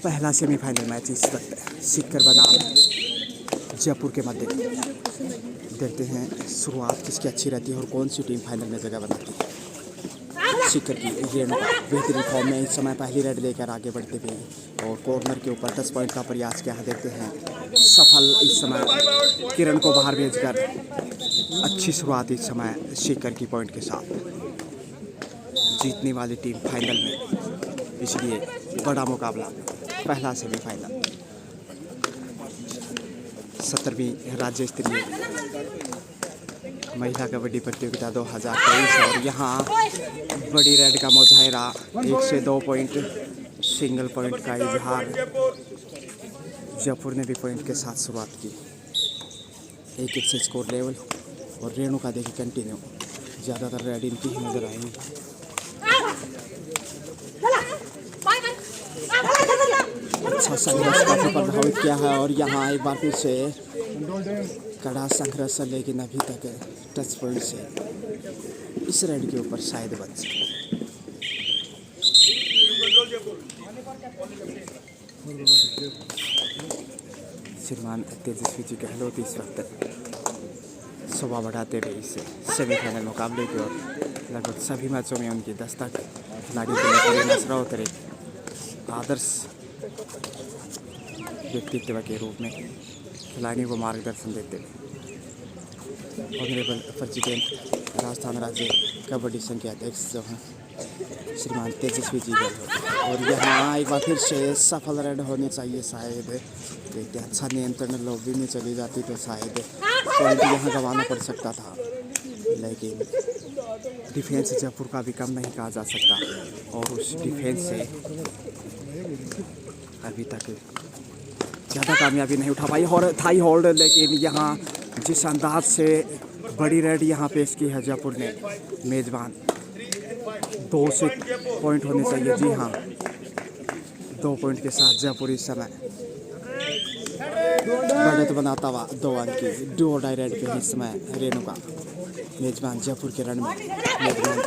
पहला semifinal match इस वक्त सीकर बनाम जयपुर के मध्य। देखते हैं शुरुआत किसकी अच्छी रहती है और कौन सी टीम फाइनल में जगह बनाती है। सीकर की रेणुका बेहतरीन फॉर्म में इस समय पहली रेड लेकर आगे बढ़ते हुए हैं और कॉर्नर के ऊपर 10 पॉइंट का प्रयास किया है। देखते हैं सफल इस समय किरण को बाहर भेजकर अच्छी शुरुआत इस समय सीकर की पॉइंट के साथ। जीतने वाली टीम फाइनल में, इसलिए बड़ा मुकाबला पहला सेमीफाइनल 17वीं राज्य स्तरीय महिला कबड्डी प्रतियोगिता 2023 और यहाँ बड़ी रेड का मुजाहिरा 1 से 2 पॉइंट सिंगल पॉइंट का इजहार। जयपुर ने भी पॉइंट के साथ शुरुआत की 1-1 से स्कोर लेवल और रेणुका देखी कंटिन्यू। ज़्यादातर रेड इनकी ही नजर आएंगी। अच्छा संघर्ष काफी प्रभावित किया है और यहाँ एक बार फिर से कड़ा संघर्ष, लेकिन अभी तक टच पॉइंट से इस रेड के ऊपर शायद बच। श्रीमान तेजस्वी जी गहलोत इस वक्त शोभा बढ़ाते हुए इस सेमीफाइनल मुकाबले की ओर लगभग सभी मैचों में उनकी दस्तक खिलाड़ियों के लिए नजर उतरे आदर्श व्यक्तित्व के रूप में खिलाड़ियों को मार्गदर्शन देते हुए ऑनरेबल प्रेसिडेंट राजस्थान राज्य कबड्डी संघ के अध्यक्ष जो हैं श्रीमान तेजस्वी जी गहलोत। और यहाँ एक बार फिर से सफल रेड होनी चाहिए शायद। देखते अच्छा नियंत्रण लॉबी में चली जाती तो शायद पॉइंट यहाँ गंवाना पड़ सकता था, लेकिन डिफेंस जयपुर का भी कम नहीं कहा जा सकता और उस डिफेंस से अभी तक ज़्यादा कामयाबी नहीं उठा पाई और थाई होल्ड। लेकिन यहाँ जिस अंदाज से बड़ी रेड यहाँ पेश की है जयपुर ने, मेज़बान 2 से पॉइंट होने चाहिए। जी हाँ, 2 पॉइंट के साथ जयपुर इस समय बढ़त बनाता हुआ 2 अंक की डू और डाई रेड पे इस समय रेणुका मेज़बान जयपुर के रण में मेज़बान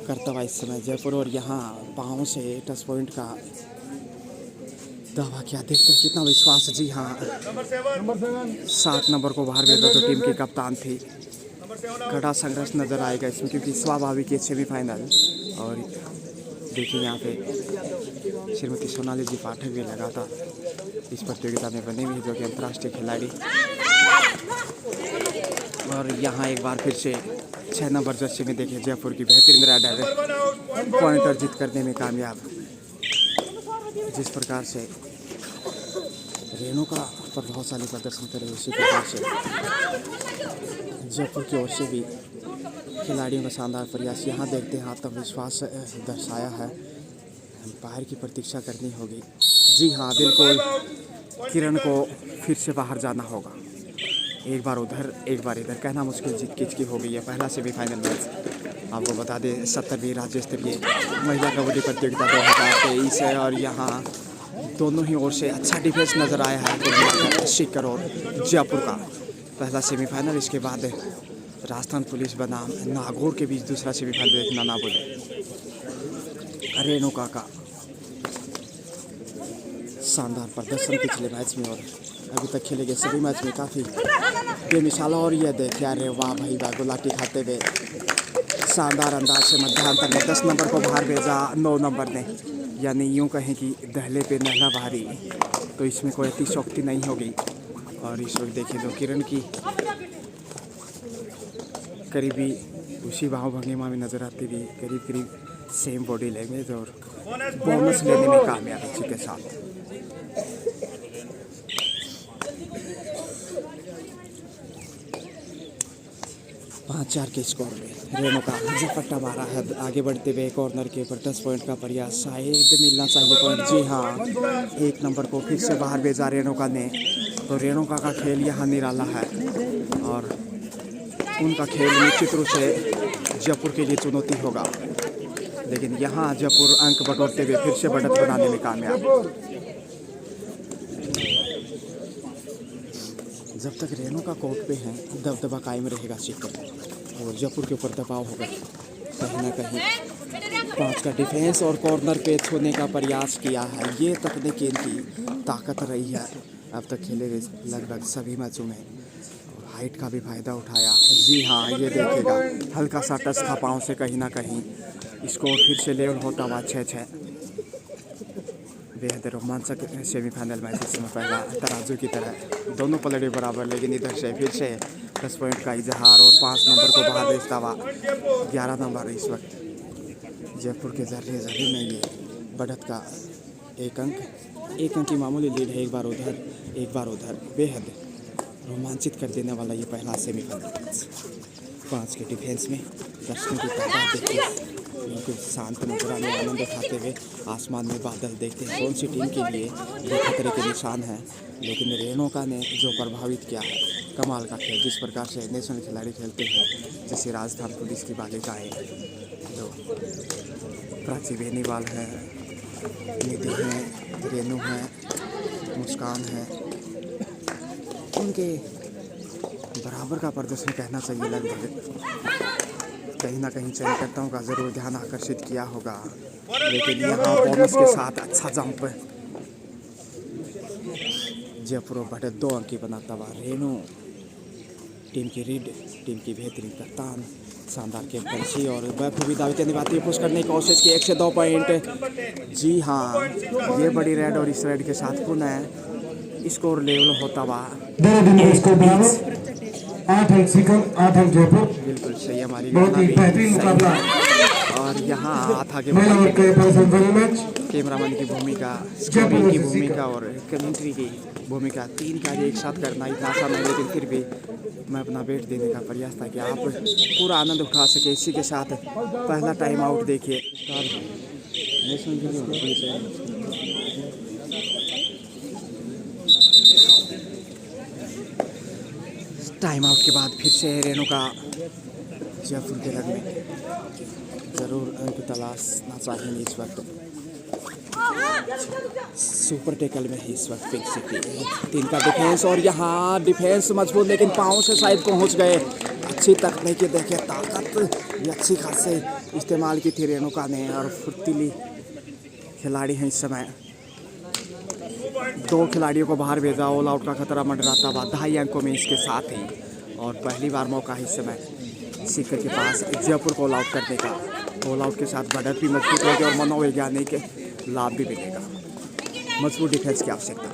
करता हुआ इस समय जयपुर। और यहाँ पाँव से टच पॉइंट का दावा किया। देखते हैं कितना विश्वास। जी हाँ, 7 नंबर को बाहर भेजा तो टीम की कप्तान थी। कड़ा संघर्ष नजर आएगा इसमें क्योंकि स्वाभाविक है सेमीफाइनल। और देखिए यहाँ पे श्रीमती सोनाली जी पाठक भी लगातार इस प्रतियोगिता में बने हुए जो कि अंतर्राष्ट्रीय खिलाड़ी। और यहाँ एक बार फिर से 6 नंबर जर्सी में देखिए जयपुर की बेहतरीन रेड पॉइंट अर्जित करने में कामयाब। जिस प्रकार से रेणुका प्रभावशाली प्रदर्शन करे उसी प्रकार से जयपुर की ओर से भी खिलाड़ियों का शानदार प्रयास। यहाँ देखते हैं आत्मविश्वास दर्शाया है। बाहर की प्रतीक्षा करनी होगी। जी हाँ, बिल्कुल किरण को फिर से बाहर जाना होगा। एक बार उधर एक बार इधर, कहना मुश्किल जीत किसकी हो गई है। पहला सेमीफाइनल मैच आपको बता दें 17वीं राज्य स्तरीय महिला कबड्डी प्रतियोगिता 2023 है और यहाँ दोनों ही ओर से अच्छा डिफेंस नज़र आया है सीकर और जयपुर का पहला सेमीफाइनल। इसके बाद राजस्थान पुलिस बनाम नागौर के बीच दूसरा सेमीफाइनल देखना ना भूलें। रेणुका का शानदार प्रदर्शन पिछले मैच में और अभी तक खेले गए सभी मैच में काफ़ी बेमिसाल। और ये देखिए, अरे वाह भाई वाह, गुलाटी खाते हुए शानदार अंदाज से मध्यांतर में 10 नंबर को बाहर भेजा 9 नंबर ने। यानी यूँ कहें कि दहले पे नहला भारी, तो इसमें कोई अतिशोक्ति नहीं होगी। और इस वक्त देखिए तो किरण की करीबी उसी भाव भंगिमा में नज़र आती हुई करीब करीब सेम बॉडी लैंग्वेज और बोनस लेने में कामयाब इसी के साथ। पाँच 4 के स्कोर में रेणुका झपट्टा मारा है। आगे बढ़ते हुए कॉर्नर के ऊपर 10 पॉइंट का प्रयास, शायद मिलना चाहिए पॉइंट। जी हाँ, 1 नंबर को फिर से बाहर भेजा रेणुका ने। तो रेणुका का खेल यहाँ निराला है और उनका खेल निश्चित रूप से जयपुर के लिए चुनौती होगा। लेकिन यहाँ जयपुर अंक बटोरते हुए फिर से बढ़त बनाने में कामयाब। जब तक रेणुका कोर्ट पे हैं दबदबा कायम रहेगा सीकर और जयपुर के ऊपर दबाव होगा कहीं ना कहीं। 5 का डिफेंस और कॉर्नर पे छूने का प्रयास किया है। ये तकनीक इनकी ताकत रही है अब तक खेले गए लगभग सभी मैचों में। हाइट का भी फायदा उठाया। जी हाँ, ये देखेगा हल्का सा टच था पाँव से कहीं ना कहीं। स्कोर फिर से लेवल होता हुआ 6-6। बेहद रोमांचक सेमीफाइनल मैच इसमें पहला तराजू की तरह दोनों पलड़े बराबर, लेकिन इधर से फिर से 10 पॉइंट का इजहार और 5 नंबर को बाहर भेजता हुआ 11 नंबर इस वक्त जयपुर के जर्रे में ये बढ़त का एक अंक की मामूली लीड है। एक बार उधर बेहद रोमांचित कर देने वाला ये पहला सेमीफाइनल मैच। 5 के डिफेंस में दर्शकों की तादाद देखिए बिल्कुल शांत नजर आने, आनंद उठाते हुए आसमान में बादल देखते हैं। कौन सी टीम के लिए ये खतरे के निशान है, लेकिन रेणुका ने जो प्रभावित किया है कमाल का खेल। जिस प्रकार से नेशनल खिलाड़ी खेलते हैं, जैसे राजस्थान पुलिस की बालिकाएँ जो प्राची बेनीवाल है, निधि हैं, रेणु हैं, मुस्कान है, उनके बराबर का प्रदर्शन कहना चाहिए। लगभग कहीं ना कहीं चयनकर्ताओं का ज़रूर ध्यान आकर्षित किया होगा, लेकिन यहाँ बोनस के साथ अच्छा जंप जयपुर बढ़त 2 अंक की बनाता हुआ रेणु टीम की रीड, टीम की बेहतरीन कप्तान, शानदार कैप्टनसी और बखूबी दावेदारी निभाती हुई पुश करने की कोशिश की। 1 से 2 पॉइंट। जी हाँ, ये बड़ी रेड और इस रेड के साथ पुनः स्कोर लेवल होता हुआ 8 अंक सीकर 8 अंक जयपुर। बिल्कुल सही हमारी बहुत ही बेहतरीन मुकाबला। और यहाँ हाथ आगे कैमरामैन की भूमिका, स्कोरिंग की भूमिका और कमेंट्री की भूमिका, 3 कार्य एक साथ करना इतना आसान है, लेकिन फिर भी मैं अपना बेट देने का प्रयास था कि आप पूरा आनंद उठा सके। इसी के साथ पहला टाइम आउट देखिए। टाइम आउट के बाद फिर से रेणुका जयपुर के लग में ज़रूर अंक तलाशना चाहेंगे। इस वक्त सुपर टेकल में ही इस वक्त पिंक सिटी 3 का डिफेंस और यहाँ डिफेंस मजबूत, लेकिन पाँव से शायद पहुँच गए। अच्छी तकनीकी देखे, ताकत ये अच्छी खासी इस्तेमाल की थी रेणुका ने और फुर्तीली खिलाड़ी हैं इस समय। 2 खिलाड़ियों को बाहर भेजा, ऑल आउट का खतरा मंडराता हुआ 2.5 अंकों में इसके साथ ही। और पहली बार मौका है इस समय सीकर के पास जयपुर को ऑल आउट करने का। ऑल आउट के साथ बढ़त भी मजबूत होगी और मनोवैज्ञानिक लाभ भी मिलेगा। मजबूत डिफेंस की आवश्यकता,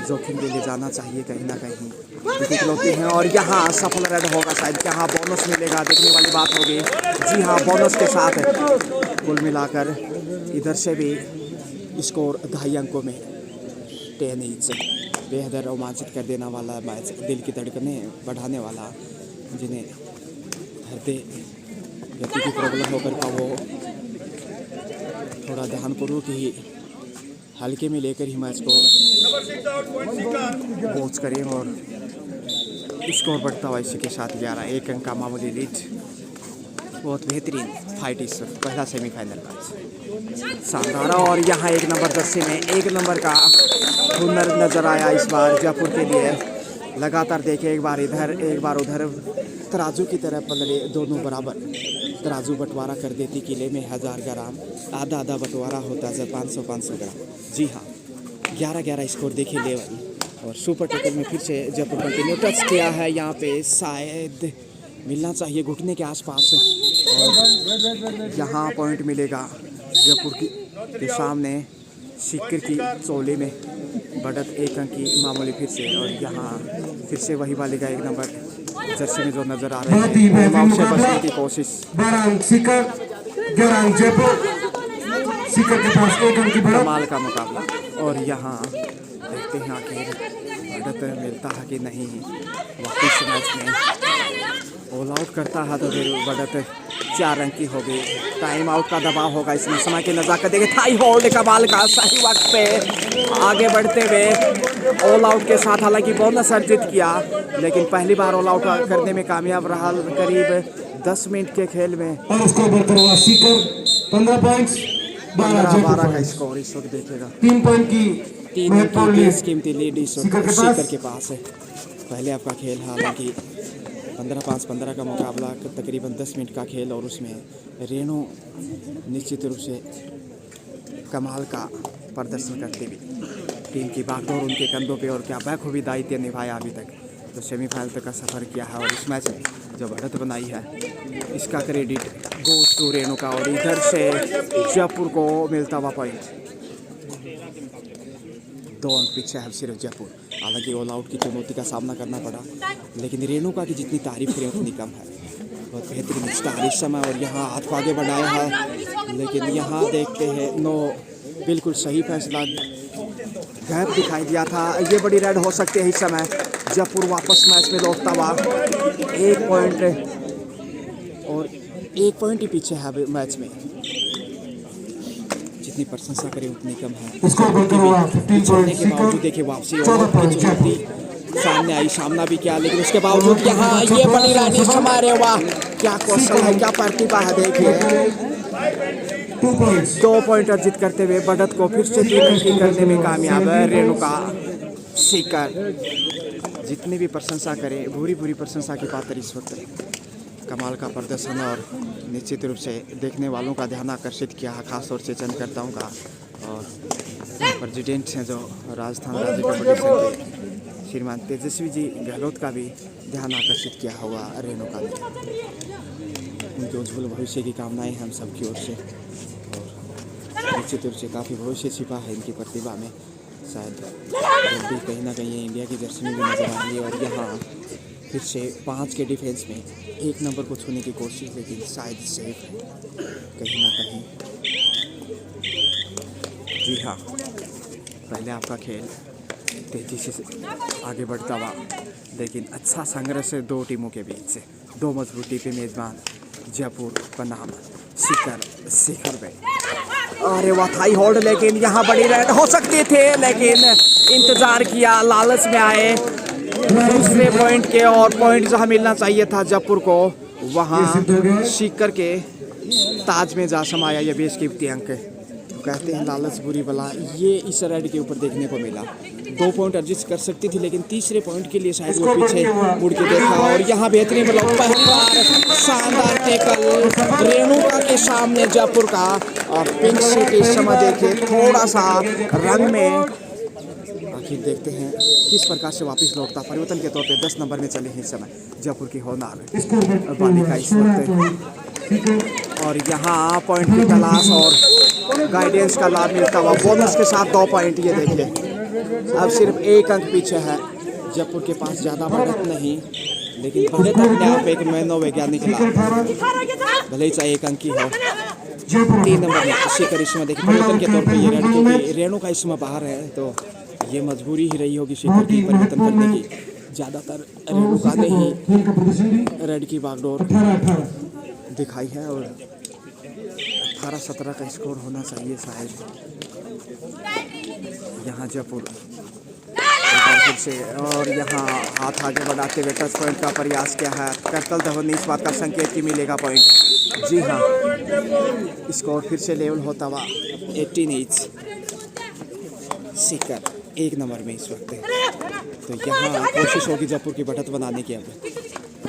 जोखिम के लिए जाना चाहिए कहीं ना कहीं इकलौती हैं। और यहाँ सफल रेड होगा शायद, यहाँ बोनस मिलेगा, देखने वाली बात होगी। जी हाँ, बोनस के साथ कुल मिलाकर इधर से भी स्कोर 2.5 अंकों में 10 ईच। बेहद रोमांचित कर देने वाला मैच, दिल की धड़कनें बढ़ाने वाला, जिन्हें हृदय गति की प्रॉब्लम होकर का वो थोड़ा ध्यानपूर्वक ही हल्के में लेकर ही मैच को वॉच करें। और स्कोर बढ़ता हुआ इसी के साथ 1 अंक का मामूली लीड। बहुत बेहतरीन फाइट इस वक्त पहला सेमीफाइनल मैच शानदार। और यहाँ 1 नंबर जर्सी में 1 नंबर का हुनर नजर आया इस बार जयपुर के लिए। लगातार देखे, एक बार इधर एक बार उधर, तराजू की तरह पलड़े दोनों बराबर। तराजू बंटवारा कर देती किले में 1000 ग्राम, आधा बंटवारा होता जब 500 ग्राम। जी हाँ, 11 स्कोर देखे लेवल। और सुपर टेकल में फिर से जयपुर कंटिन्यू टच किया है, यहाँ पे शायद मिलना चाहिए घुटने के आसपास। और यहाँ पॉइंट मिलेगा जयपुर के सामने सीकर की चोली में बढ़त 1 अंक की मामूली फिर से। और यहाँ फिर से वही बालिका 1 नंबर जर्सी में जो नजर आ रहे हैं से बचने की कोशिश। 12 अंक सीकर, 11 अंक जयपुर। सीकर के पास 1 अंक की बढ़त। कमाल का मुकाबला। और यहाँ देखते हैं आखिर बढ़त मिलता है कि नहीं। वापिस मैच में ऑल आउट करता है तो फिर बढ़त 4 अंक की होगी। टाइम आउट का दबाव होगा इसमें, समय की नज़ाकत देखें। थाई होल्ड कमाल का, सही वक्त पे आगे बढ़ते हुए ऑल आउट के साथ हालांकि बोनस अर्जित किया, लेकिन पहली बार ऑल आउट करने में कामयाब रहा करीब 10 मिनट के खेल में। और उसको बढ़कर हुआ सीकर 15 पॉइंट्स, 12 का स्कोर इस वक्त देखेगा। 3 पॉइंट की 3 कीमती लीड इस वक्त सीकर के पास है। पहले आपका खेल हालांकि 15-5-15 का मुकाबला तकरीबन 10 मिनट का खेल और उसमें रेणु निश्चित रूप से कमाल का प्रदर्शन करते हुए टीम की बागडोर उनके कंधों पे और क्या बखूबी दायित्व निभाया अभी तक तो सेमीफाइनल तक का सफ़र किया है और इस मैच में जो बढ़त बनाई है इसका क्रेडिट गोज टू रेणुका और इधर से जयपुर को मिलता हुआ पॉइंट 2 अंक पीछे है सिर्फ जयपुर। हालांकि ऑल आउट की चुनौती का सामना करना पड़ा लेकिन रेणुका की जितनी तारीफ करें उतनी कम है। बहुत बेहतरीन स्टार इस समय और यहाँ हाथ को आगे बढ़ाया है लेकिन यहाँ देखते हैं नो बिल्कुल सही फैसला गैप दिखाई दिया था। ये बड़ी रेड हो सकती है इस समय। जयपुर वापस मैच में लौटता हुआ 1 पॉइंट और 1 पॉइंट ही पीछे है मैच में। जितनी प्रशंसा करें उतनी कम है। छोड़ने के बावजूद देखिए वापसी की चुनौती सामने आई, सामना भी किया लेकिन उसके बावजूद यहाँ ये बड़ी रानी समारे वाह क्या कौशल है, क्या प्रतिभा है। देखिए 2 पॉइंट अर्जित करते हुए बढ़त को फिर से 3 अंक करने में कामयाब है रेणुका सीकर। जितनी भी प्रशंसा करें भूरी भूरी प्रशंसा की पात्र इस वक्त कमाल का प्रदर्शन और निश्चित रूप से देखने वालों का ध्यान आकर्षित किया है, खासतौर से चंदकर्ताओं का और प्रेसिडेंट हैं जो राजस्थान राज्य कबड्डी संघ के श्रीमान तेजस्वी जी गहलोत का भी ध्यान आकर्षित किया हुआ रेणुका ने। उनके उज्ज्वल भविष्य की कामनाएं हम सबकी ओर से और निश्चित रूप से काफ़ी भविष्य छिपा है इनकी प्रतिभा में। शायद भी कहीं ना कहीं इंडिया की जर्सी में भी नजर आ रही है और यहाँ फिर से 5 के डिफेंस में 1 नंबर को छूने की कोशिश लेकिन शायद सेफ है कहीं ना कहीं। जी हाँ, पहले आपका खेल तेजी से आगे बढ़ता हुआ लेकिन अच्छा संघर्ष है 2 टीमों के बीच से। 2 मजबूती पे मेजबान जयपुर बनाम शिखर में। अरे वाह थाई होल्ड लेकिन यहाँ बड़ी रेड हो सकती थे लेकिन इंतजार किया, लालच में आए दूसरे पॉइंट के और पॉइंट जहाँ मिलना चाहिए था जयपुर को वहाँ शिखर के ताज में जा समाया ये बेशकीमती अंक। तो कहते हैं लालच बुरी बला, ये इस रेड के ऊपर देखने को मिला। 2 पॉइंट अर्जित कर सकती थी लेकिन तीसरे पॉइंट के लिए शायद वो पीछे मुड़ के देखा और यहाँ बेहतरीन ब्लॉक, पहली बार शानदार टैकल रेणुका के सामने जयपुर का। और पिंक सिटी इस समय देखिए थोड़ा सा रंग में आखिर देखते हैं किस प्रकार से वापस लौटता। परिवर्तन के तौर पे 10 नंबर में चले हैं इस समय जयपुर की होनार बालिका इस वक्त और यहाँ पॉइंट की तलाश और गाइडेंस का लाभ मिलता हुआ बोनस के साथ 2 पॉइंट। ये देखिए अब सिर्फ 1 अंक पीछे है जयपुर के पास, ज़्यादा बढ़त नहीं लेकिन बढ़त अपने आप एक मनोवैज्ञानिक लाभ भले ही चाहे 1 अंक की हो। 3 नंबर में शिखर इसमें देखिए परिवर्तन के तौर पर ये रेड क्योंकि रेणु का इसमें बाहर है तो ये मजबूरी ही रही होगी शिखर की परिवर्तन करने की। ज़्यादातर रेणुका ने ही रेड की बागडोर दिखाई है और 18-17 का स्कोर होना चाहिए शायद। यहाँ जयपुर फिर से और यहाँ हाथ आगे बढ़ाते हुए टच पॉइंट का प्रयास किया है। करतल धवन ने इस बात का संकेत कि मिलेगा पॉइंट। जी हाँ, स्कोर फिर से लेवल होता हुआ 18 इंच शिखर 1 नंबर में इस वक्त। तो यहाँ कोशिश होगी जयपुर की बढ़त बनाने की। अब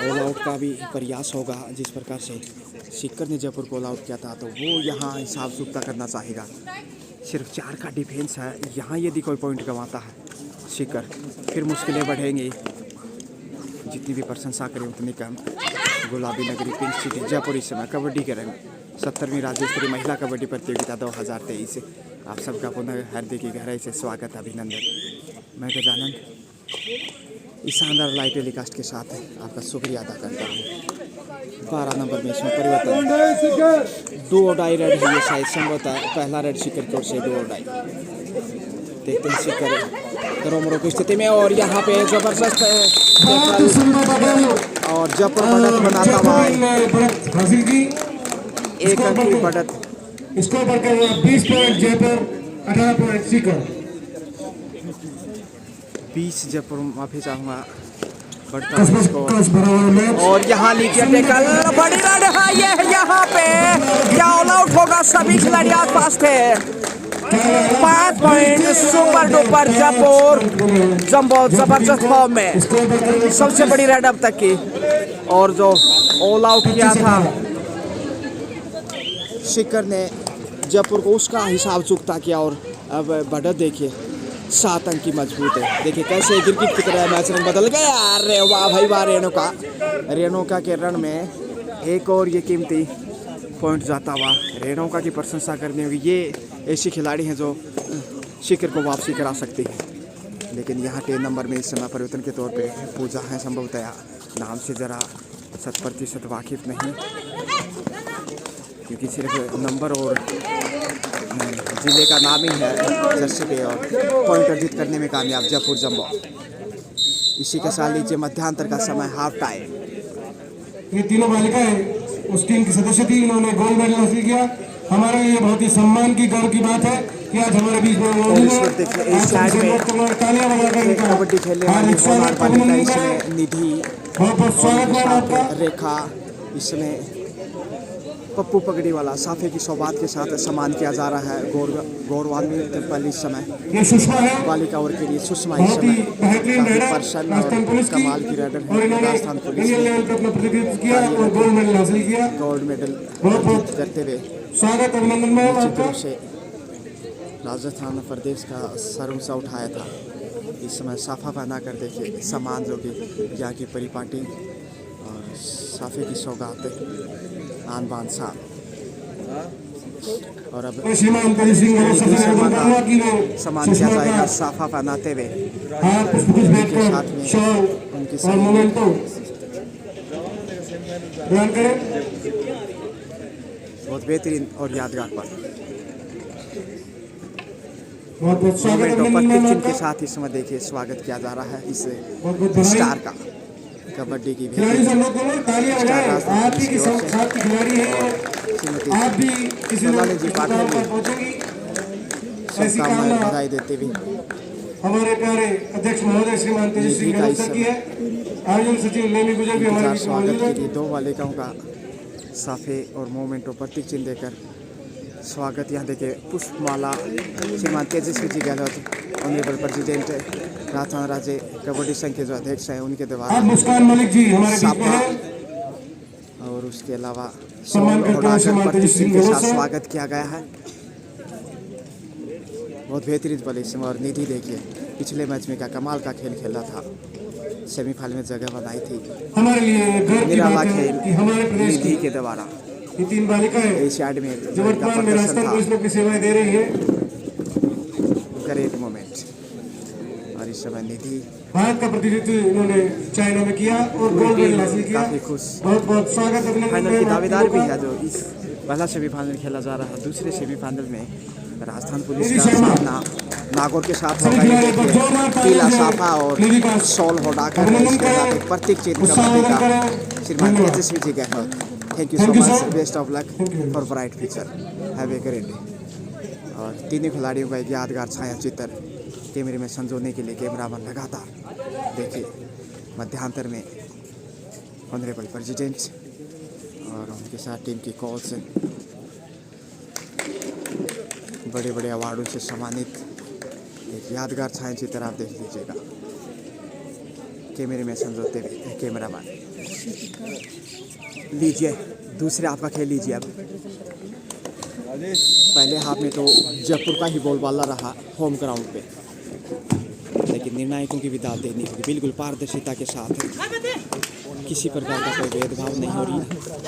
ऑल आउट का भी प्रयास होगा जिस प्रकार से शिखर ने जयपुर को ऑल आउट किया था तो वो यहाँ हिसाब चुकता करना चाहेगा। सिर्फ 4 का डिफेंस है, यहाँ यदि कोई पॉइंट गंवाता है शिखर फिर मुश्किलें बढ़ेंगी। जितनी भी प्रशंसा करें उतनी कम। गुलाबी नगरी पिंक सिटी जयपुर इस समय कबड्डी के रंग 70वीं राज्य स्तरीय महिला कबड्डी प्रतियोगिता 2023। आप सबका पुनः हार्दिक गहराई से स्वागत अभिनंदन। मैं गजानंद इस शानदार लाइव टेलीकास्ट के साथ आपका शुक्रिया अदा करता हूँ। 12 नंबर में इसमें परिवर्तन 2 रेड है, शायद संभवतः पहला रेड शिखर की ओर से 2 देखते हैं शिखर दरोमरों की स्थिति में और यहाँ पे जबरदस्त और जयपुर बढ़त बनाता हुआ 1 अंक की बढ़त। स्कोर बढ़कर 20 पॉइंट जयपुर, 18 पॉइंट शिखर। 20 जयपुर माफी चाहूँगा बढ़ता है स्कोर और यहाँ लीजिए टैकल बड़ी रन है ये यहाँ पे क्या ऑल आउट होगा। सभी खिलाड़ी आसपास थे। 5 point super duper Jaipur jumbo जबरदस्त फॉर्म में सबसे बड़ी रेड अब तक की और जो ऑल आउट किया था शिखर ने जयपुर को, उसका हिसाब चुकता किया। और अब बढ़त देखिए 7 अंक की मजबूत है। देखिए कैसे क्रिकेट की तरह मैच रन बदल गया। अरे वाह भाई वाह, रेणुका के रन में एक और ये कीमती पॉइंट जाता हुआ। रेणुका की प्रशंसा करनी होगी। ये ऐसी खिलाड़ी हैं जो शिखर को वापसी करा सकती है। लेकिन यहाँ 10 नंबर में इस समय परिवर्तन के तौर पे पूजा है, संभवतया नाम से ज़रा 100% वाकिफ़ नहीं, क्योंकि सिर्फ नंबर और जिले का नाम ही है जर्सी पे। और पॉइंट अर्जित करने में कामयाब जयपुर जंबो। इसी के साथ लीजिए मध्यांतर का समय, हाफ टाइम। ये तीनों बालिकाएं उस टीम की सदस्य थी, इन्होंने गोल्ड मेडल हासिल किया। हमारे लिए बहुत ही सम्मान की, गर्व की बात है कि आज हमारे बीच में कबड्डी खेलने वाली होनहार बालिका इसमें निधि, बहुत बहुत स्वागत है आपका। रेखा, इसमें पप्पू पगड़ी वाला साफे की सौगात के साथ सम्मान किया जा रहा है। गौरवान्वित पल इस समय ये सुषमा है, बालिका वर्ग के लिए। सुषमा इस बहुत ही समय बेहतरीन काफी रेडर, प्रसन्न राजस्थान और पुलिस की, कमाल की रेडर और है। इन्होंने राजस्थान पुलिस इंडियन लेवल पे अपना प्रतिनिधित्व किया और गोल्ड मेडल हासिल किया। गोल्ड मेडल बहुत बहुत अर्जित करते हुए स्वागत, अभिनंदन मैम निश्चित आपका। रूप से राजस्थान प्रदेश का सर ऊंचा उठाया था। इस समय साफा पहना कर देखिए सम्मान जो कि यहाँ की परिपाटी और साफे की सौगात आन बान सा। और अब श्रीमान तेज सिंह को सबसे शर्मा निवेदन करूंगा कि वो का सम्मान किया जाएगा साफा पहनाते हुए। हाथ पुष्प भेंट के साथ कर में शॉल उनकी और सही मोमेंटो ग्रहण करें। बहुत बेहतरीन और यादगार पल। बहुत बहुत स्वागत, मोमेंटो अभिनंदन प्रतीक मैम चिन्ह के आपका। साथ इस समय देखिए स्वागत किया जा रहा है इस बहुत बहुत बधाई। स्टार का। कबड्डी की खिलाड़ी सब लोग दोनों तालियां स्टार बजाएं। राजस्थान आप ही पुलिस की की ओर से साथ की खिलाड़ी है, श्रीमती आप भी किसी सोनाली जी पाटिल पर भी पहुंचेंगी, ऐसी शुभकामनाएं कामना बधाई देते हुए हमारे प्यारे अध्यक्ष महोदय श्रीमान तेज सिंह का गहलोत की है। आयोजन सचिव लेनी गुजर भी हमारे इंतजार बीच स्वागत मौजूद के है। लिए 2 बालिकाओं का साफे और मोमेंटो प्रतीक चिन्ह देकर स्वागत। यहाँ देखिए पुष्पमाला श्रीमान तेजस्वी जी गहलोत ऑनरेबल प्रेसिडेंट राजस्थान राज्य कबड्डी संघ के जो अध्यक्ष हैं उनके द्वारा आप मुस्कान मलिक जी हमारे बीच में साफा हैं। और उसके अलावा सम्मान करते हैं श्रीमान प्रतीक तेजस्वी चिन्ह के गहलोत साथ से। स्वागत किया गया है। बहुत बेहतरीन बल इसमें। और निधि देखिए पिछले मैच में क्या कमाल का खेल खेला था, सेमीफाइनल में जगह बनाई थी। हमारे लिए गर्व की निराला बात है खेल कि हमारे प्रदेश निधि की के द्वारा ये 3 बालिकाएं एशियाड में जो इनका वर्तमान में प्रदर्शन राजस्थान था। पुलिस में अपनी सेवाएं दे रही है। Great moment. और इस समय निधि भारत का प्रतिनिधित्व इन्होंने चाइना में किया और गोल्ड मेडल हासिल किया। काफी खुश। बहुत बहुत स्वागत, अभिनंदन फाइनल की मैम आप दावेदार भी तीनों का। है जो इस पहला सेमीफाइनल खेला जा रहा है। दूसरे सेमीफाइनल में राजस्थान पुलिस निधि का शर्मा। सामना नागौर के साथ सभी होगा। ये खिलाड़ियों को देखिए जोरदार तालियां पीला से साफा और निधि का शॉल होडाकर अभिनंदन इसके साथ करें, एक प्रतीक चिन्ह उत्साह कबड्डी प्रदान का करें। श्रीमान धन्यवाद। Tejasvi ji Gehlot. Thank you so Thank you, much, sir. Best of luck Thank you. For bright future, have a great day. और तीनों खिलाड़ियों का एक यादगार छाया चित्र कैमरे में संजोने के लिए कैमरामैन लगातार देखिए मध्यांतर में ऑनरेबल प्रेसिडेंट और उनके साथ टीम की कोच बड़े बड़े अवार्डों से सम्मानित एक यादगार छाया चित्र आप देख लीजिएगा कैमरे में संजोते हुए कैमरामैन। लीजिए दूसरे हाफ का खेल लीजिए। अब पहले हाफ में तो जयपुर का ही बोलबाला रहा होम ग्राउंड पे, लेकिन निर्णायकों की भी दाद देनी होगी। बिल्कुल पारदर्शिता के साथ किसी प्रकार का कोई भेदभाव नहीं हो रही,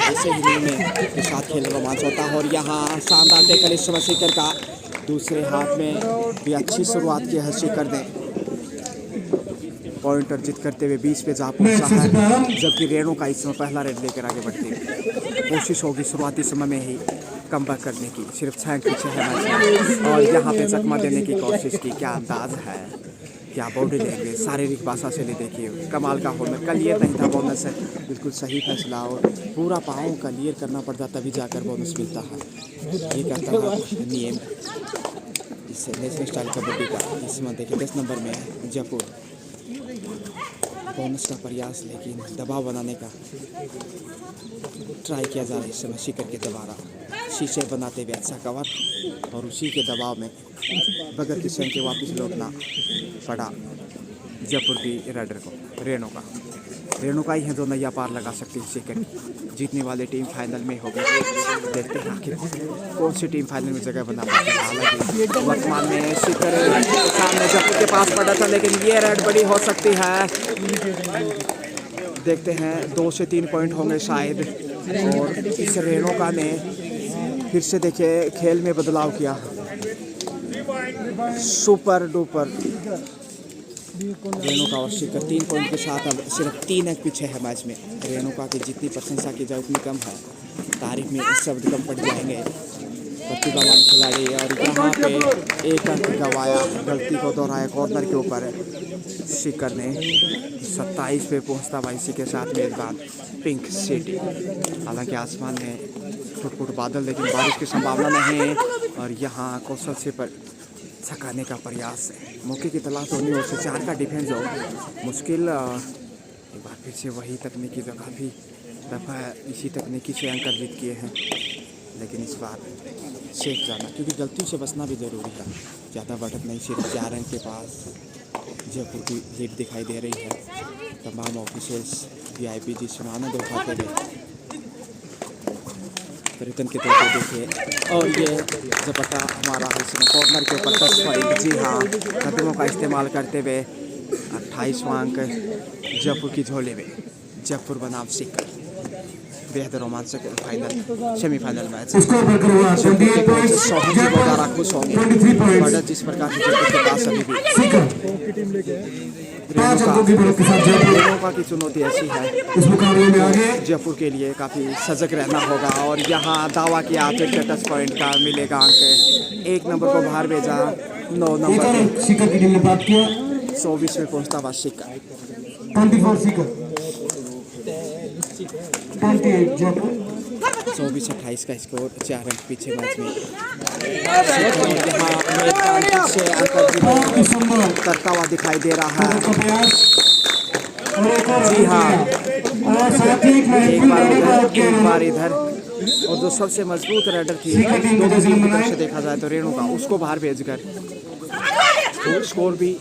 ऐसे ही निर्णय के साथ खेल रोमांच होता है। और यहाँ शानदार टेकल इस समय शिखर का। दूसरे हाफ में भी अच्छी शुरुआत की है शिखर ने, पॉइंट अर्जित करते हुए 20 पे जा पहुंचा है। जबकि रेणु का इस समय पहला रेड लेकर आगे बढ़ती है। कोशिश होगी शुरुआती समय में ही कमबैक करने की। सिर्फ 6 अंक पीछे है मैच में और यहाँ पे चकमा देने की कोशिश की। क्या अंदाज है, क्या बॉडी लैंग्वेज, शारीरिक भाषा से ले देखिए कमाल का होना। क्लियर नहीं था बोनस है, बिल्कुल सही फैसला। और पूरा पाँव क्लियर करना पड़ता तभी जाकर बोनस मिलता है। ये कहता है नियम इससे नेशनल स्टाइल कबड्डी का। इसमें देखिए 10 नंबर में है जयपुर। बोनस का प्रयास लेकिन दबाव बनाने का ट्राई किया जा रहा है इस समय शिखर के द्वारा। शीशे बनाते हुए अच्छा कवर और उसी के दबाव में बगैर किसी के वापस लौटना पड़ा जयपुर की राइडर को। रेणु का रेणुका ही है जो नैया पार लगा सकती है सीकर की। जीतने वाली टीम फाइनल में होगी। देखते हैं आखिर कौन सी टीम फाइनल में जगह बना पाती है। हालांकि वर्तमान में सीकर सामने जयपुर के पास पड़ा था, लेकिन ये रेड बड़ी हो सकती है। देखते हैं 2 से 3 पॉइंट होंगे शायद। और इस रेणुका ने फिर से देखिए खेल में बदलाव किया, सुपर डुपर। रेणुका और सीकर 3 पॉइंट के साथ अब सिर्फ 3 अंक पीछे है मैच में। रेणुका की जितनी प्रशंसा की जाए उतनी कम है, तारीफ में इस शब्द कम पड़ जाएंगे। प्रतिभावान खिलाड़ी और यहाँ पे 1 अंक गंवाया, गलती को दोहराया कॉर्नर के ऊपर। सीकर ने 27 पे पहुँचता हुआ इसी के साथ मेजबान पिंक सिटी। हालांकि आसमान में फुट बादल, लेकिन बारिश की संभावना नहीं है। और यहाँ कौशल से पर छकाने का प्रयास है, मौके की तलाश होनी और से 4 का डिफेंस हो मुश्किल। एक बार फिर से वही तकनीकी जो काफ़ी दफ़ा इसी तकनीकी से अंक अर्जित किए हैं, लेकिन इस बार सेफ जाना, क्योंकि गलतियों से बचना भी ज़रूरी है। ज़्यादा बढ़त नहीं, सिर्फ 4 अंक के पास जयपुर की लीड दिखाई दे रही है। तमाम ऑफिशियल्स VIP जी समानंद उठाते हुए रिटर्न के तौर पर देखिए। और ये झपटा हमारा इसमें कॉर्नर के ऊपर 10 पॉइंट। जी हाँ, कदमों का इस्तेमाल करते हुए 28वां अंक जयपुर की झोले में। जयपुर बनाम सीकर, बेहद रोमांचक फाइनल सेमीफाइनल मैच। सोहन जी द्वारा खुश होंगे बड़ा जिस प्रकार की जयपुर के पास अभी भी रेणुका की चुनौती ऐसी है, इस मुकाबले में आगे जयपुर के लिए काफ़ी सजग रहना होगा। और यहाँ दावा किया फिर से 10 पॉइंट का मिलेगा अंक। 1 नंबर को बाहर भेजा, 9 नंबर सीकर की टीम ने बात किया। 24 में पहुँचता हुआ सीकर। 24 सीकर, 28 जयपुर। 24-28 का स्कोर, 4 अंक पीछे मैच में। यहाँ मैदान से आकर करता हुआ दिखाई दे रहा है। जी हाँ, एक बार इधर और जो सबसे मजबूत रेडर थी दोनों टीम की तरफ से देखा जाए तो रेणुका, उसको बाहर भेजकर स्कोर भी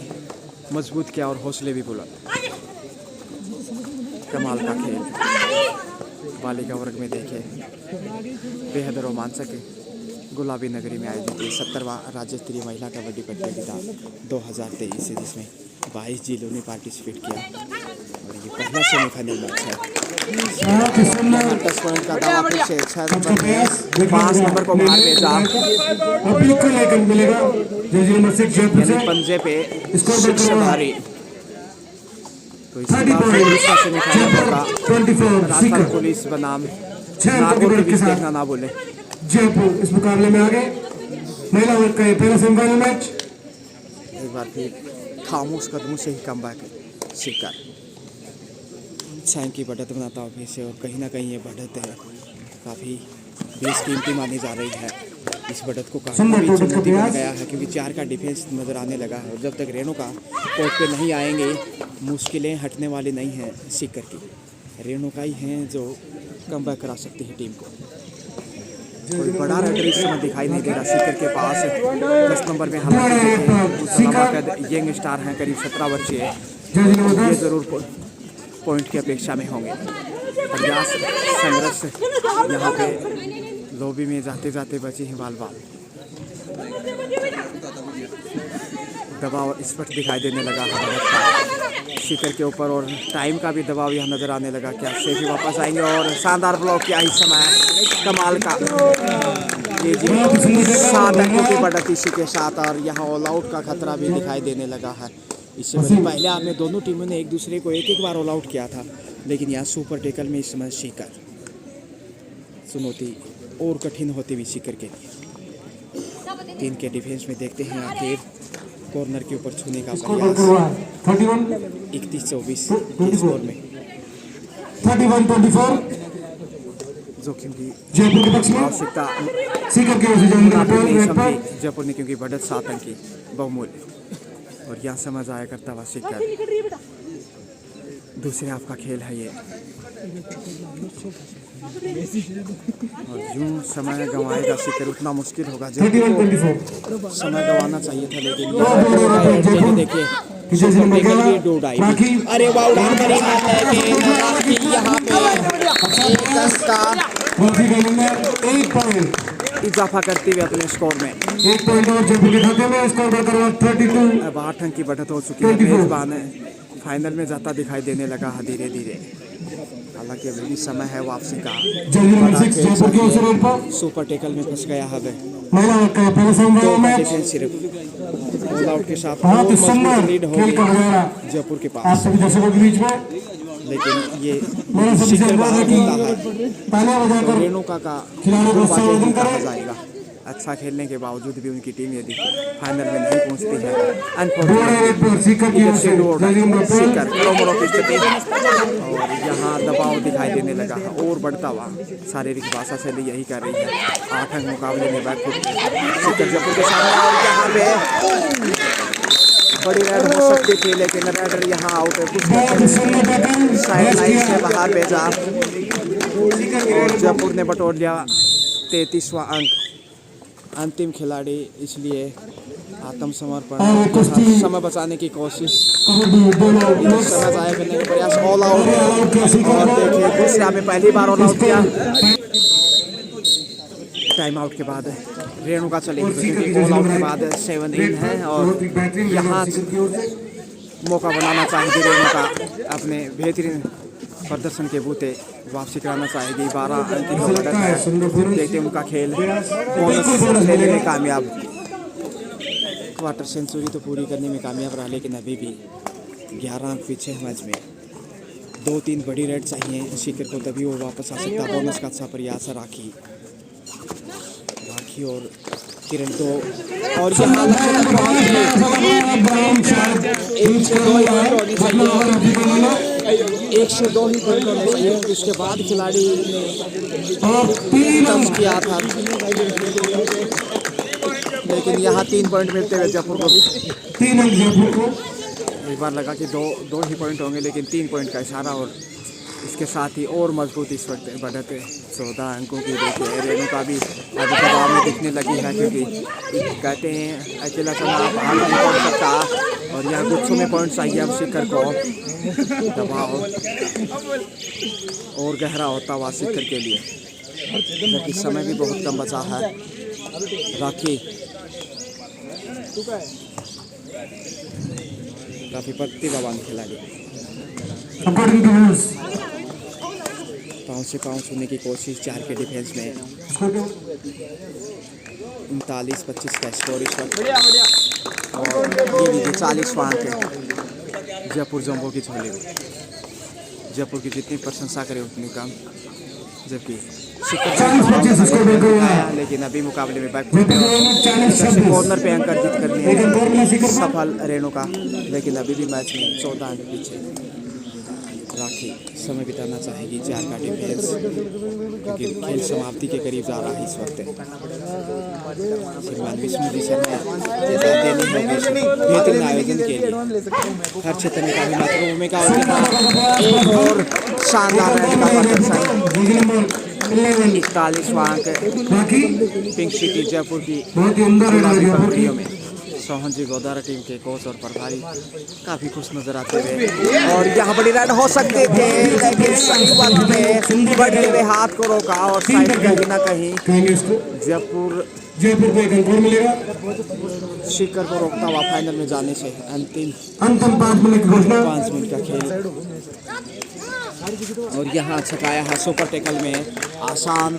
मजबूत किया और हौसले भी बुलंद। कमाल का खेल बालिका वर्ग में देखे, बेहद रोमांचक गुलाबी नगरी में आयोजित 70वां राज्य स्तरीय महिला कबड्डी प्रतियोगिता 2023 है, जिसमें 22 जिलों ने पार्टिसिपेट किया। और ये पहला सेमीफाइनल मैच है। 10 पॉइंट का दावा फिर से 6 नंबर में 5 नंबर को बाहर भेजा, यानी पंजे पे 6 भारी। तो इसके बाद दूसरा सेमीफाइनल होगा राजस्थान पुलिस बनाम नागौर के बीच। देखना ना बोले जयपुर इस मुकाबले में आगे। महिला वर्ग का ये पहला सेमीफाइनल मैच। एक बार फिर खामोश कदमों से ही कमबैक सीकर 6 की बढ़त बनाता हूँ फिर से। और कहीं ना कहीं ये बढ़त है काफ़ी बेशकीमती मानी जा रही है। इस बढ़त को काफ़ी चुनौती बन गया है, क्योंकि 4 का डिफेंस नज़र आने लगा है। और जब तक रेणुका कोर्ट पे नहीं आएंगे मुश्किलें हटने वाली नहीं हैं सीकर की। रेणुका ही हैं जो कमबैक करा सकती है टीम को। कोई बड़ा रेडर इस समय दिखाई नहीं दे रहा सीकर के पास। 10 नंबर में हालांकि यंग स्टार हैं, करीब 17 वर्षीय, ये ज़रूर पॉइंट की अपेक्षा में होंगे। प्रयास संघर्ष यहाँ पे लॉबी में जाते जाते बचे हैं बाल बाल। दबाव स्पष्ट दिखाई देने लगा है सीकर के ऊपर, और टाइम का भी दबाव यहाँ नजर आने लगा। क्या सेफी वापस आएंगे? और शानदार ब्लॉक किया इस समय, कमाल का। ये जी 7 अंकों की बढ़त इसी के साथ, और यहाँ ऑल आउट का खतरा भी दिखाई देने लगा है। इससे पहले आपने दोनों टीमों ने एक दूसरे को एक बार ऑल आउट किया था, लेकिन यहाँ सुपर टेकल में इस समय सीकर चुनौती और कठिन होती हुई सीकर के लिए। 3 के डिफेंस में देखते हैं आखिर कॉर्नर के ऊपर छूने का प्रयास। 31-24 स्कोर में 31-24 जोखिम की जयपुर के पक्ष में आवश्यकता सीकर के जयपुर ने, क्योंकि बढ़त 7 अंक की बहुमूल्य। और यहाँ समझ आया करता हुआ सीकर दूसरे हाफ का खेल है ये। और यूं समय गंवाएगा सीकर उतना मुश्किल होगा। जयपुर को समय गंवाना चाहिए था, लेकिन देखिए कि जैसे सुपर नंबर टेकल भी 11 2 राखी अरे वाह उड़ान भरी है लेकिन राखी यहाँ पे एक अंक का राखी का नंबर 1 पॉइंट इजाफा करते हुए अपने स्कोर में 1 पॉइंट और जयपुर के खाते में स्कोर बढ़कर हुआ 32। अब 8 अंक की बढ़त हो चुकी है। 24 मेजबान फाइनल में जाता दिखाई देने लगा है धीरे धीरे। हालांकि अभी भी समय है वापसी का। जर्सी नंबर 6 जयपुर की ओर से रेड पर सुपर टेकल में फंस गया है वे। महिला का पहला दो संभावना का मैच डिफेंस सिर्फ ऑल आउट के साथ बहुत और ही मजबूत सुंदर लीड हो खेल का गई नजारा जयपुर के आप पास। सभी दर्शकों के बीच में लेकिन ये मेरा सबसे शिखर अनुरोध है बाहर होता है कि तालियां तो बजाकर रेणुका का खिलाड़ियों को दुर्भाग्य ही संबोधन कहा करें। जाएगा। अच्छा खेलने के बावजूद भी उनकी टीम यदि फाइनल में नहीं पहुंचती है बोर्ड अनफॉर्चुनेटली रेड पर सीकर की ओर से जर्सी नंबर 12 सीकर करोमरों की स्थिति और यहाँ दबाव दिखाई देने लगा है और बढ़ता हुआ। शारीरिक भाषा से भी यही कर रही है। 8 अंक मुकाबले में बैकफुट सीकर जयपुर के सामने और यहाँ पे बड़ी रेड हो सकती थी लेकिन रेडर यहाँ आउट है। कुछ बहुत ही सुंदर पैटर्न साइड मैच लाइन से किया बाहर भेजा सीकर की और रेड जयपुर ने बटोर लिया 33वां अंक। अंतिम खिलाड़ी इसलिए आत्मसमर्पण और कुश्ती समय बचाने की कोशिश कबड्डी दोनों समय जाया करने का प्रयास ऑल आउट और आउट किया सीकर और को देखिए दूसरा में पहली बार ऑल आउट किया। स्कोर टाइम आउट के बाद रेणुका चलेगी और सीकर क्योंकि की ऑल आउट के जर्सी बाद 7 इन है बहुत और ही बेहतरीन यहाँ सीकर की ओर से मौका बनाना चाहेगी रेणुका अपने बेहतरीन प्रदर्शन के बूते वापसी कराना चाहेगी। 12 अंक की बढ़त लगता है है। सुंदर पूर्ण देखते हैं उनका खेल बिल्कुल बोनस बोनस लेने में मिलेगा। कामयाब। क्वार्टर सेंचुरी तो पूरी करने में कामयाब रहा लेकिन अभी भी 11 अंक पीछे है मैच में। 2-3 बड़ी रेड चाहिए सीकर को तभी वो वापस आ सकता। बोनस का अच्छा प्रयास है राखी और किरण तो और यहाँ एक से दो ही पॉइंट होनी चाहिए। 1 से 2 ही पॉइंट होने चाहिए। उसके बाद खिलाड़ी ने टच किया था लेकिन यहाँ 3 पॉइंट मिलते हुए जयपुर को 3 अंक जयपुर को एक बार लगा कि दो ही पॉइंट होंगे लेकिन 3 पॉइंट का इशारा और इसके साथ ही और मजबूत इस वक्त बढ़त 14 अंकों की। देखिए रेणुका भी अब दबाव में दिखने लगी है क्योंकि कहते हैं अकेला चला बाहर नहीं पहुंच सकता और यहाँ गुच्छों में पॉइंट चाहिए अब सीकर को। दबाव और गहरा होता हुआ सीकर के लिए जबकि समय भी बहुत कम बचा है। राखी काफ़ी प्रतिभावान खिलाड़ी अकॉर्डिंग टू रूल्स पाँव से पाँव छूने की कोशिश 4 के डिफेंस में 39-25 का स्कोर इस वक्त और ये लीजिए 40 अंक है जयपुर जंबो की झोली में। जयपुर की जितनी प्रशंसा करे उतनी कम जबकि लेकिन अभी मुकाबले में बैक कॉर्नर पे अंक अर्जित करने में सफल रेणुका लेकिन अभी भी मैच में 14 अंक पीछे। राखी समय बिताना चाहेगी 4 का डिफेंस क्योंकि खेल समाप्ति के करीब जा रहा है इस वक्त। श्रीमान विष्णु जी शर्मा देनी होगी बेहतरीन आयोजन के लिए हर क्षेत्र में काफी महत्वपूर्ण भूमिका होगी। एक और शानदार रन का प्रदर्शन 41वां अंक पिंक सिटी जयपुर की प्रक्रिया में। सोहन जी गोदारा टीम के कोच और प्रभारी काफी खुश नजर आते हुए और यहाँ बड़ी रेड हो सकते थे लेकिन सही वक्त में बढ़ते हुए हाथ को रोका और साइड कहीं ना कहीं जयपुर को एक अंक और मिलेगा। सीकर को रोकता हुआ फाइनल में जाने से अंतिम 5 मिनट की घोषणा 5 मिनट का खेल और यहाँ छकाया है सुपर टेकल में आसान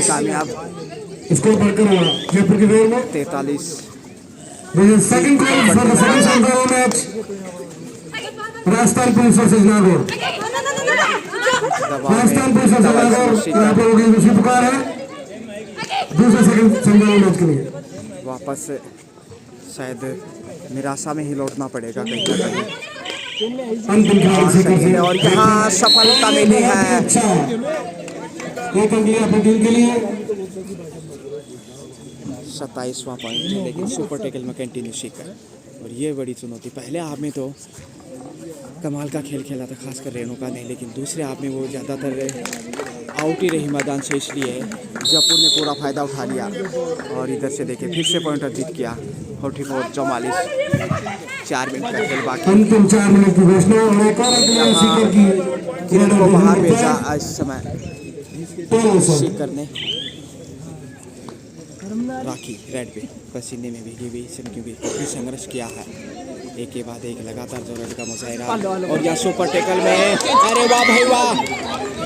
कामयाब। स्कोर बढ़कर हुआ जयपुर की फेवर में 43 second call for the second semifinal match Rajasthan police versus Nagaur. Rajasthan police versus Nagaur आप लोगों की दूसरी पुकार है दूसरे सेकंड सेमीफाइनल मैच के लिए। वापस शायद निराशा में ही लौटना पड़ेगा कहीं ना कहीं। अंतिम खिलाड़ी से और यहाँ सफलता मिली है। अच्छा एक अंक लिया अपनी टीम के लिए 27वां पॉइंट लेकिन सुपर टेकल में कंटिन्यू सीकर और ये बड़ी चुनौती। पहले हाफ में तो कमाल का खेल खेला था खासकर रेणुका ने लेकिन दूसरे हाफ में वो ज़्यादातर आउट ही रही मैदान से, इसलिए जयपुर ने पूरा फ़ायदा उठा लिया। और इधर से देखिए फिर से पॉइंट अर्जित किया। 44-44, 4 मिनट का खेल बाकी। अंतिम 4 मिनट की घोषणा और एक और अंक सीकर की किरण को बाहर भेजा इस समय 13 सीकर ने। राखी रेड पे पसीने में भीगी हुई क्योंकि काफी संघर्ष किया है, एक के बाद एक लगातार जो रेड का मुजाहिरा। और यहाँ सुपर टेकल में, अरे वाह भाई वाह,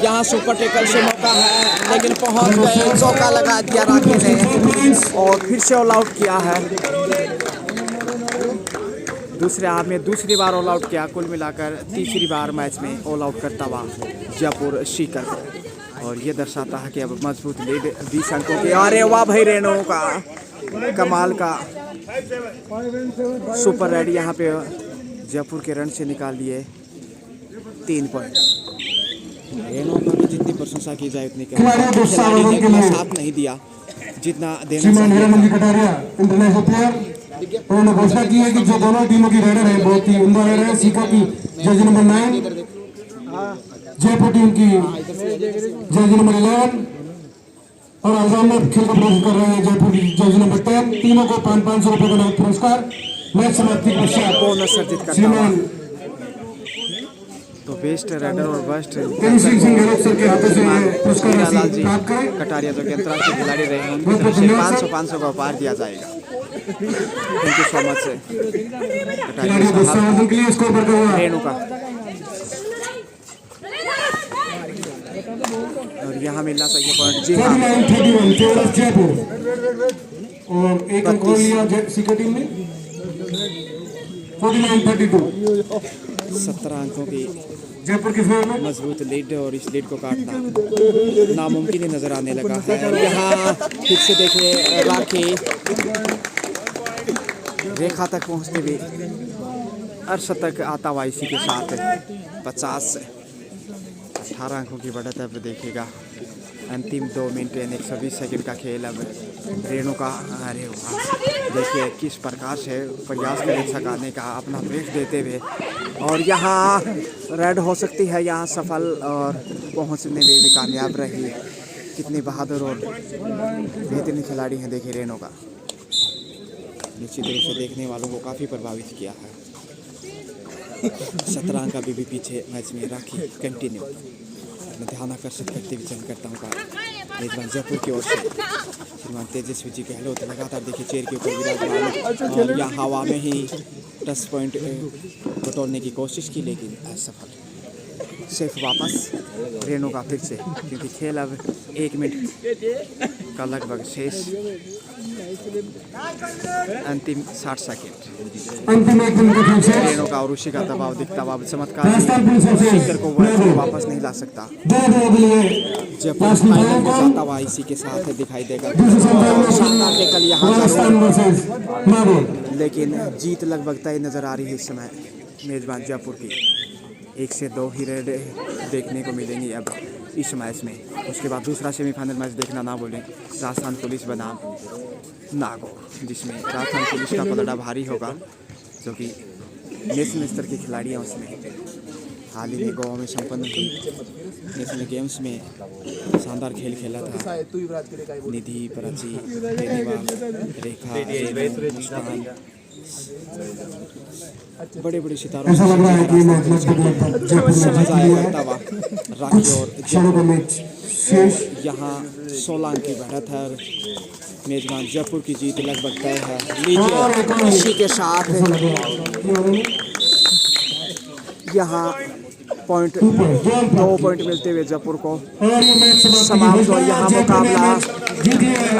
यहाँ सुपर टेकल से मौका है लेकिन पहुंच गए, चौका लगा दिया राखी ने और फिर से ऑल आउट किया है। दूसरे हाफ में दूसरी बार ऑल आउट किया, कुल मिलाकर तीसरी बार मैच में ऑल आउट करता हुआ जयपुर सीकर को। और ये दर्शाता है कि अब मजबूत लीड 20 अंकों की। अरे वाह भाई रेणु का कमाल का सुपर रेड यहाँ पे जयपुर के रन से निकाल लिए 3 पॉइंट। रेणु का भी जितनी प्रशंसा की जाए उतनी कम, खिलाड़ी ने उतना साथ नहीं दिया जितना देना चाहिए। उन्होंने घोषणा की है कि जो दोनों टीमों की रेडर है बहुत ही उम्दा रेडर है। सीकर की जर्सी नंबर 9, जयपुर टीम की जर्सी नंबर 11 और आजाम में खेल का प्रदर्शन कर रहे हैं जयपुर की जर्सी नंबर 10। तीनों को 500 रुपए का नगद पुरस्कार। मैच समाप्ति के पश्चात बोनस अर्जित करता हुआ तो बेस्ट रेडर और बेस्ट सर के हाथों से पुरस्कार राशि प्राप्त करें। कटारिया जो कि अंतर्राष्ट्रीय खिलाड़ी रहे हैं उनकी तरफ से 500 का उपहार दिया जाएगा। थैंक यू सो मच के लिए स्कोर बढ़ता हुआ रेणुका। और यहाँ मिलना चाहिए पॉइंट। जी हाँ, 49-31 जयपुर और एक अंक और लिया सीकर टीम ने। 49-32 17 अंकों की जयपुर के फेवर में मजबूत लीड और इस लीड को काटना नामुमकिन ही नजर आने लगा है। यहाँ फिर से देखिए राखी रेखा तक पहुँचते हुए अर्शतक आता हुआ इसी के साथ 50 से 18 अंकों की बढ़त अब देखिएगा। अंतिम 2 मिनट 120 सेकंड का खेल। अब रेणु का, अरे वाह देखिए किस प्रकार से प्रयास करें छकाने का अपना बेस्ट देते हुए। और यहाँ रेड हो सकती है यहाँ सफल और पहुँचने में भी कामयाब रही। कितनी बहादुर और बेहतरीन खिलाड़ी हैं देखिए रेणु का, निश्चित रूप से देखने वालों को काफ़ी प्रभावित किया है। 17 अंक अभी भी पीछे मैच में राखी कंटिन्यू। मैं ध्यान आकर्षित करते हुए चयन करता हूँ का मेजबान जयपुर की ओर से श्रीमान तेजस्वी जी गहलोत लगातार देखिए चेयर के ऊपर विराजमान और यहाँ हवा में ही 10 पॉइंट बटोरने की कोशिश की लेकिन असफल। सिर्फ वापस रेणु का फिर से, क्योंकि खेल अब 1 मिनट का लगभग शेष। अंतिम 60 सेकेंड रेणु का और ऋषि का दबाव दिखता हुआ चमत्कार सीकर को वापस नहीं ला सकता। जयपुर फाइनल में जाता हुआ इसी के साथ दिखाई देगा। शानदार टेकल यहाँ लेकिन जीत लगभग तय नजर आ रही है इस समय मेजबान जयपुर की। 1 से 2 ही रेड देखने को मिलेंगी अब इस मैच में। उसके बाद दूसरा सेमीफाइनल मैच देखना ना भूलें, राजस्थान पुलिस बनाम नागौर, जिसमें राजस्थान पुलिस का पलड़ा भारी होगा जो कि नेशनल स्तर की खिलाड़ी हैं। उसमें हाल ही में गोवा में संपन्न हुई नेशनल गेम्स में शानदार खेल खेला था। निधि, प्राची, रेखा, मुस्कान, बड़े बड़े सितारों से मजा आया हुआ राखी और यहाँ 16 अंक की बढ़त है। मेजबान जयपुर की जीत लगभग तय है। लीजिए इसी के साथ यहाँ पॉइंट 2 पॉइंट मिलते हुए जयपुर को समाप्त। और यहाँ मुकाबला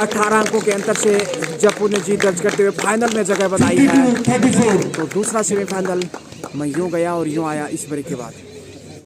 18 अंकों के अंतर से जयपुर ने जीत दर्ज करते हुए फाइनल में जगह बनाई है। तो दूसरा सेमीफाइनल मैं यूँ गया और यूँ आया इस ब्रेक के बाद।